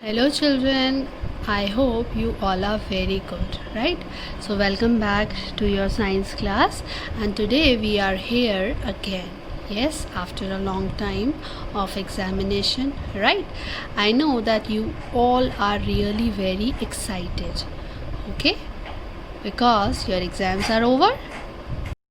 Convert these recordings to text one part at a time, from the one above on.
Hello children, I hope you all are very good, right? So welcome back to your science class, and today we are here again. Yes, after a long time of examination, right? I know that you all are really very excited, okay? Because your exams are over.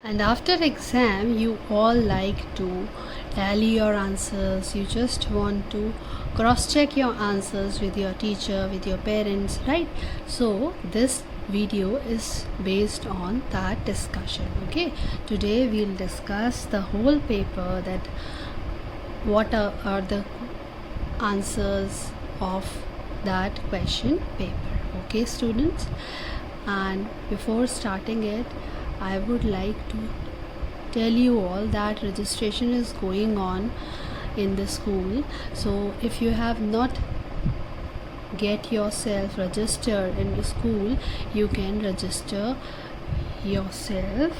And after exam, you all like to tally your answers. You just want to cross-check your answers with your teacher, with your parents, right? So this video is based on that discussion. Okay, today we'll discuss the whole paper, that what are the answers of that question paper. Okay students, and before starting it, I would like to tell you all that registration is going on in the school. So if you have not get yourself registered in the school, you can register yourself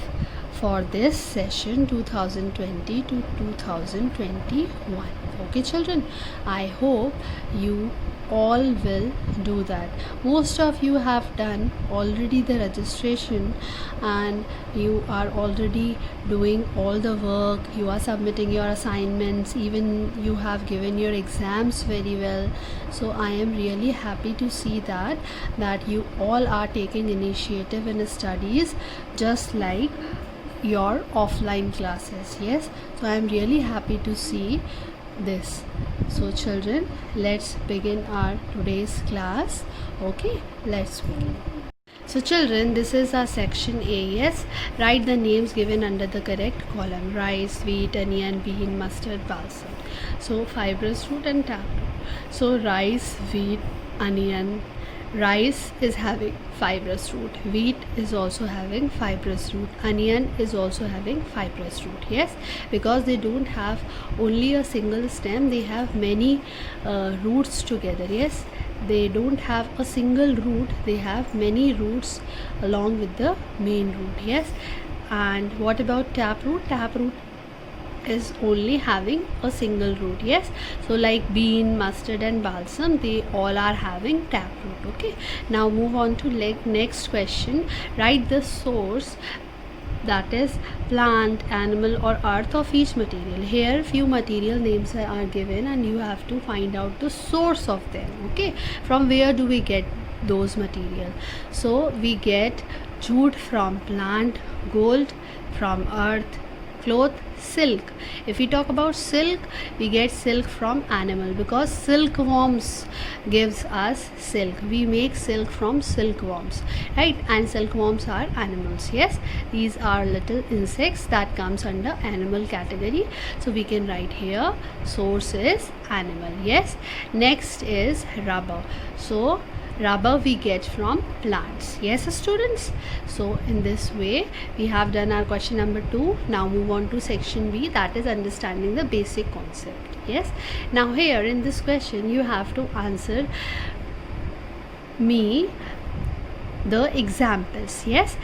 for this session 2020 to 2021. Okay children, I hope you all will do that. Most of you have done already the registration, and you are already doing all the work. You are submitting your assignments, even you have given your exams very well. So I am really happy to see that you all are taking initiative in studies, just like your offline classes. Yes, so I am really happy to see this. So children, let's begin our today's class. Okay, let's begin. So children, this is our section A. Yes, write the names given under the correct column: rice, wheat, onion, bean, mustard, balsam. So fibrous root and taproot. So rice, wheat, onion. Rice is having fibrous root, wheat is also having fibrous root, onion is also having fibrous root. Yes, because they don't have only a single stem, they have many roots together. Yes, they don't have a single root, they have many roots along with the main root. Yes, and what about taproot? Taproot is only having a single root. Yes, so like bean, mustard and balsam, they all are having taproot. Okay, now move on to next question. Write the source, that is plant, animal or earth, of each material. Here few material names are given and you have to find out the source of them. Okay, from where do we get those material? So we get jute from plant, gold from earth, cloth, silk. If we talk about silk, we get silk from animal, because silkworms gives us silk. We make silk from silkworms, right? And silkworms are animals. Yes, these are little insects that comes under animal category. So we can write here source is animal. Yes, next is rubber. So rubber we get from plants. Yes students, so in this way we have done our question number 2. Now move on to section B, that is understanding the basic concept. Yes, now here in this question you have to answer me the examples. Yes,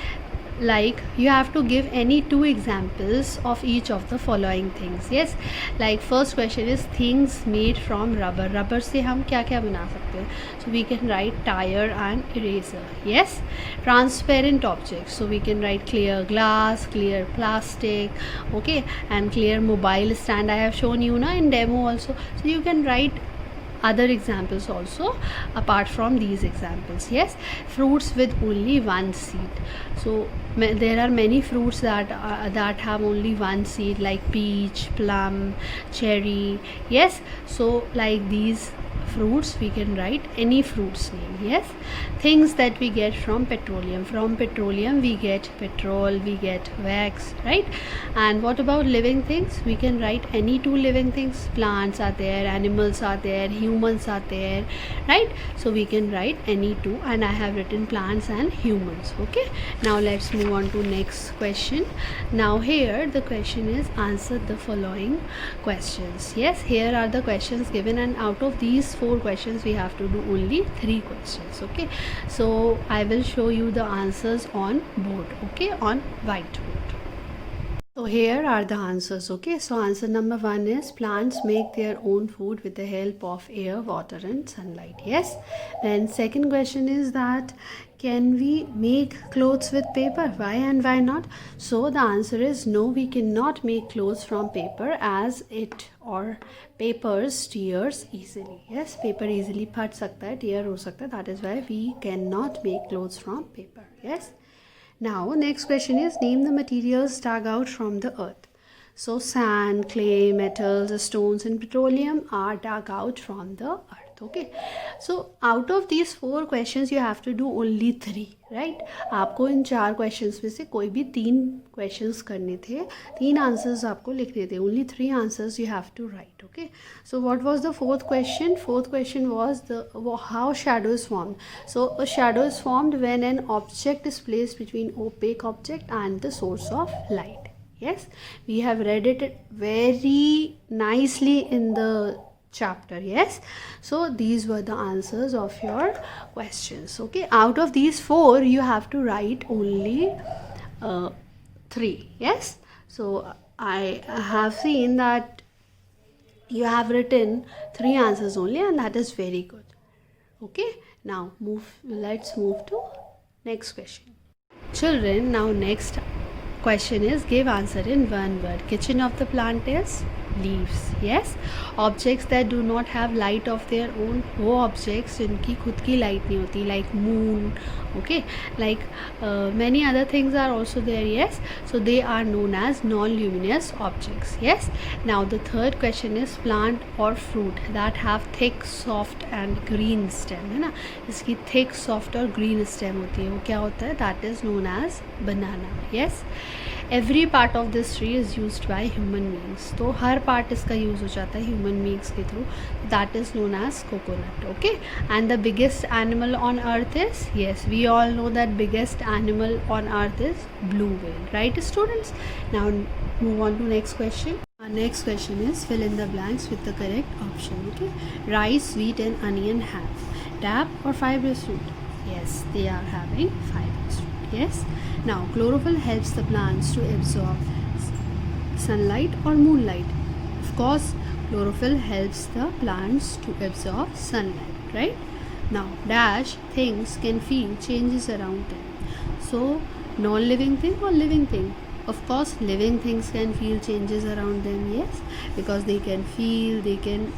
like you have to give any 2 examples of each of the following things. Yes, like first question is things made from rubber. Rubber से हम क्या क्या बना सकते हैं? So we can write tire and eraser. Yes, transparent objects, so we can write clear glass, clear plastic. Okay, and clear mobile stand I have shown you na in demo also. So you can write other examples also apart from these examples. Yes, fruits with only one seed. So there are many fruits that have only one seed, like peach, plum, cherry. Yes, so like these fruits we can write any fruits name. Yes, things that we get from petroleum. From petroleum we get petrol, we get wax, right? And what about living things? We can write any 2 living things. Plants are there, animals are there, humans are there, right? So we can write any 2, and I have written plants and humans. Okay, now let's move on to next question. Now here the question is answer the following questions. Yes, here are the questions given, and out of these 4 questions we have to do only 3 questions. Okay, so I will show you the answers on board. Okay, on whiteboard. So here are the answers. Okay, so answer number 1 is plants make their own food with the help of air, water and sunlight. Yes. Then second question is that can we make clothes with paper? Why and why not? So the answer is no, we cannot make clothes from paper as it or papers tears easily. Yes, paper easily फट सकता है, tear हो सकता है. That is why we cannot make clothes from paper. Yes. Now, next question is name the materials dug out from the earth. So, sand, clay, metals, stones, and petroleum are dug out from the earth. Okay. So, out of these 4 questions, you have to do only 3, right? आपको इन 4 questions में से कोई भी 3 questions करने थे, 3 answers आपको लिखने थे. Only 3 answers you have to write. Okay. So, what was the 4th question? 4th question was how shadow is formed. So, a shadow is formed when an object is placed between opaque object and the source of light. Yes, we have read it very nicely in the chapter. Yes, so these were the answers of your questions. Okay, out of these 4 you have to write only 3. Yes, so I have seen that you have written 3 answers only, and that is very good. Okay, now let's move to next question. Children, now next question is give answer in one word. Kitchen of the plant is leaves. Yes, objects that do not have light of their own, वो objects जिनकी खुद की light नहीं होती, like moon. Okay, like many other things are also there. Yes, so they are known as non-luminous objects. Yes, now the third question is plant or fruit that have thick, soft and green stem, है ना, इसकी thick, soft और green stem होती है, वो क्या होता है? That is known as banana. Yes, every part of this tree is used by human beings. तो हर part इसका use हो जाता है human beings के through. That is known as coconut. Okay, and the biggest animal on earth is, yes, we all know that biggest animal on earth is blue whale, right students? Now move on to next question. Our next question is fill in the blanks with the correct option. Okay, rice, wheat and onion have tap or fibrous root? Yes, they are having fibrous root. Yes, now chlorophyll helps the plants to absorb sunlight or moonlight? Of course, chlorophyll helps the plants to absorb sunlight, right? Now dash things can feel changes around them. So non-living thing or living thing? Of course, living things can feel changes around them. Yes, because they can feel, they can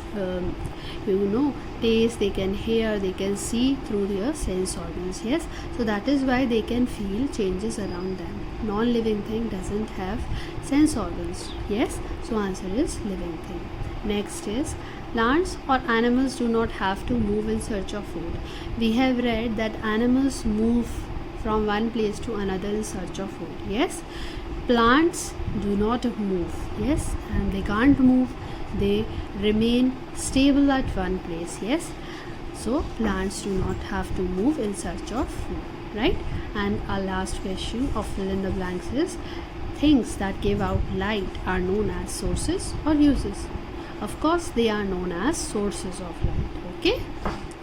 taste, they can hear, they can see through their sense organs. Yes, so that is why they can feel changes around them. Non-living thing doesn't have sense organs. Yes, so answer is living thing. Next is plants or animals do not have to move in search of food. We have read that animals move from one place to another in search of food. Yes, plants do not move. Yes, and they can't move, they remain stable at one place. Yes, so plants do not have to move in search of food, right? And our last question of fill in the blanks is things that give out light are known as sources or uses? Of course, they are known as sources of light. Okay,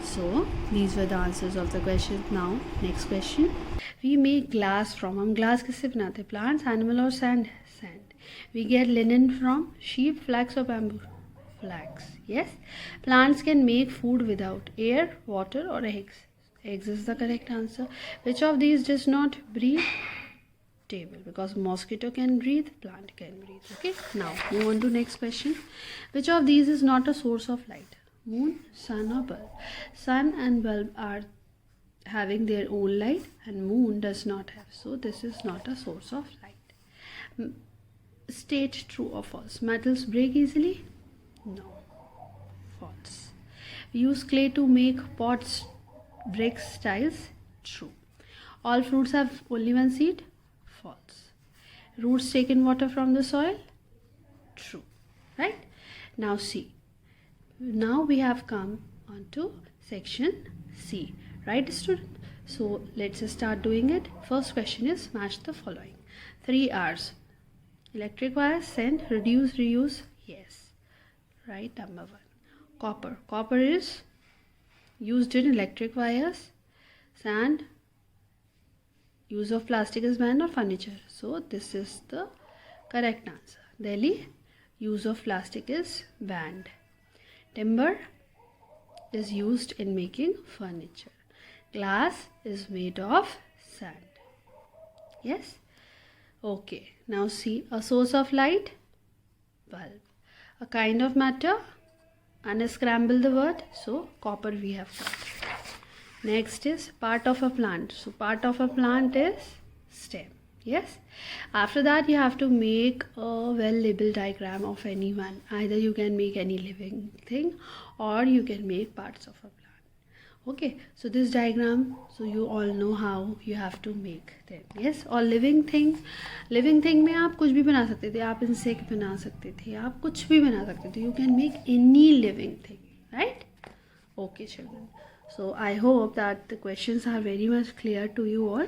so these were the answers of the question. Now next question. We make glass from, हम glass किससे बनाते हैं? Plants, animal or sand? Sand. We get linen from sheep, flax or bamboo? Flax. Yes, plants can make food without air, water or eggs. Eggs is the correct answer. Which of these does not breathe? Table, because mosquito can breathe, plant can breathe. Okay, now move on to next question. Which of these is not a source of light? Moon, sun or bulb? Sun and bulb are having their own light and moon does not have, so this is not a source of light. State true or false. Metals break easily? No. False. We use clay to make pots, bricks, tiles? True. All fruits have only one seed? False. Roots take in water from the soil? True. Right? Now see. Now we have come on to section C. Right, student? So let's start doing it. First question is match the following. 3 R's. Electric wires, send, reduce, reuse. Yes. Right, number 1. Copper. Copper is used in electric wires. Sand, use of plastic is banned or furniture. So this is the Correct answer. Delhi, use of plastic is banned. Timber is used in making furniture. Glass is made of sand. Yes? Okay. Now see, a source of light, bulb. A kind of matter, unscramble the word, so copper we have got. Next is part of a plant. So part of a plant is stem. Yes. After that you have to make a well labeled diagram of any one. Either you can make any living thing or you can make parts of a plant. Okay, so this diagram, so you all know how you have to make them. Yes, और living thing में आप कुछ भी बना सकते थे, आप insect बना सकते थे, आप कुछ भी बना सकते थे. You can make any living thing, right? Okay, children. So I hope that the questions are very much clear to you all.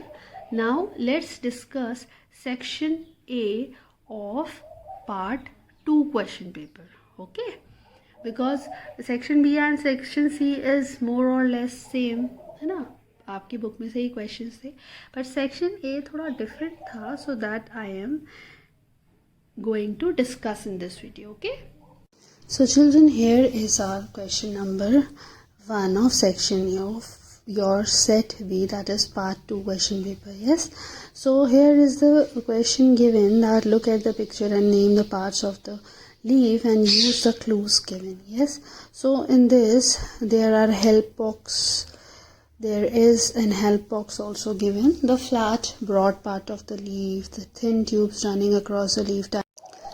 Now let's discuss section A of part 2 question paper. Okay, because section B and section C is more or less same, है ना, आपकी book में से ही questions थे, but section A थोड़ा different था, so that I am going to discuss in this video. Okay, so children, here is our question number 1 of section A of your set B, that is part 2 question paper. Yes, so here is the question given that look at the picture and name the parts of the leaf and use the clues given. Yes, so in this there are help box, there is an help box also given, the flat broad part of the leaf, the thin tubes running across the leaf.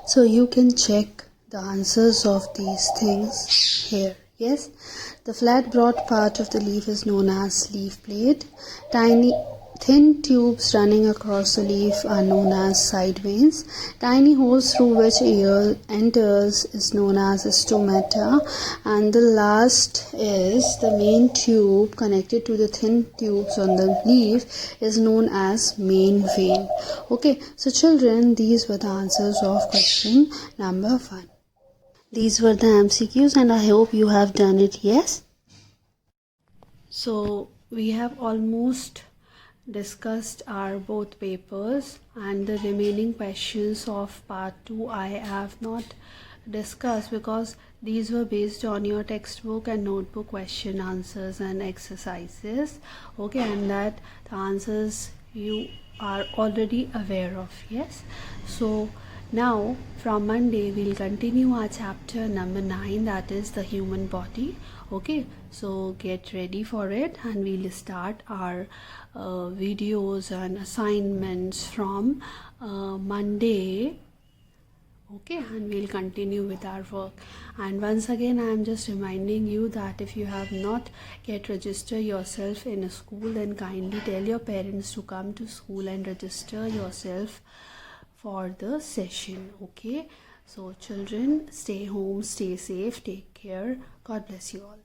So you can check the answers of these things here. Yes, the flat broad part of the leaf is known as leaf blade. Tiny thin tubes running across the leaf are known as side veins. Tiny holes through which air enters is known as stomata. And the last is the main tube connected to the thin tubes on the leaf is known as main vein. Okay, so children, these were the answers of question number 1. These were the MCQs and I hope you have done it. Yes. So we have almost discussed our both papers, and the remaining questions of part 2 I have not discussed because these were based on your textbook and notebook question answers and exercises. Okay, and that the answers you are already aware of. Yes, so now from Monday we'll continue our chapter number 9, that is the human body. Okay, so get ready for it and we'll start our videos and assignments from Monday. Okay, and we'll continue with our work. And once again I am just reminding you that if you have not yet registered yourself in a school, then kindly tell your parents to come to school and register yourself for the session. Okay, so children, stay home, stay safe, take care. God bless you all.